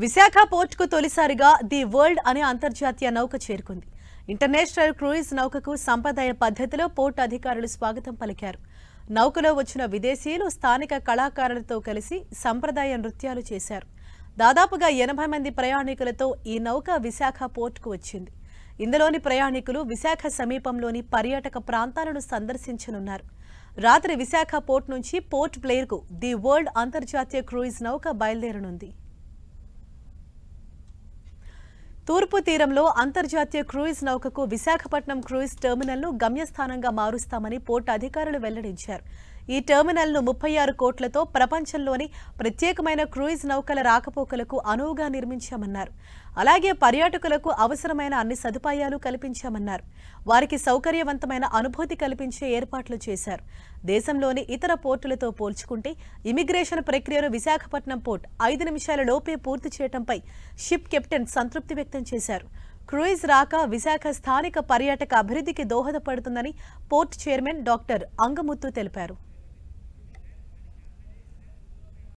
విశాఖ పోర్టుకు తొలిసారిగా the world అనే అంతర్జాతీయ నౌక చేరుకుంది. ఇంటర్నేషనల్ క్రూయిజ్ నౌకకు సంప్రదాయ పద్ధతిలో పోర్టు అధికారులు స్వాగతం పలికారు. నౌకలో వచ్చిన విదేశీయులు స్థానిక కళాకారులతో కలిసి సంప్రదాయ నృత్యాలు చేశారు. దాదాపుగా 80 మంది ప్రయాణికులతో ఈ నౌక విశాఖ పోర్టుకు వచ్చింది. ఇందులోని ప్రయాణికులు విశాఖ సమీపంలోని పర్యాటక ప్రాంతాలను సందర్శించనున్నారు. రాత్రి విశాఖ పోర్టు నుంచి పోర్ట్ బ్లెయిర్కు ది వరల్డ్ అంతర్జాతీయ క్రూయిజ్ నౌక బయలుదేరనుంది. తూర్పు తీరంలో అంతర్జాతీయ క్రూయిజ్ నౌకకు విశాఖపట్నం క్రూయిజ్ టెర్మినల్ను గమ్యస్థానంగా మారుస్తామని పోర్టు అధికారులు వెల్లడించారు. ఈ టెర్మినల్ను 36 కోట్లతో ప్రపంచంలోని ప్రత్యేకమైన క్రూయిజ్ నౌకల రాకపోకలకు అనువుగా నిర్మించామన్నారు. అలాగే పర్యాటకులకు అవసరమైన అన్ని సదుపాయాలు కల్పించామన్నారు. వారికి సౌకర్యవంతమైన అనుభూతి కల్పించే ఏర్పాట్లు చేశారు. దేశంలోని ఇతర పోర్టులతో పోల్చుకుంటే ఇమిగ్రేషన్ ప్రక్రియను విశాఖపట్నం పోర్ట్ 5 నిమిషాల లోపే పూర్తి చేయడంపై షిప్ కెప్టెన్ సంతృప్తి వ్యక్తం చేశారు. క్రూయిజ్ రాక విశాఖ స్థానిక పర్యాటక అభివృద్ధికి దోహదపడుతుందని పోర్ట్ చైర్మన్ డాక్టర్ అంగముత్తు తెలిపారు.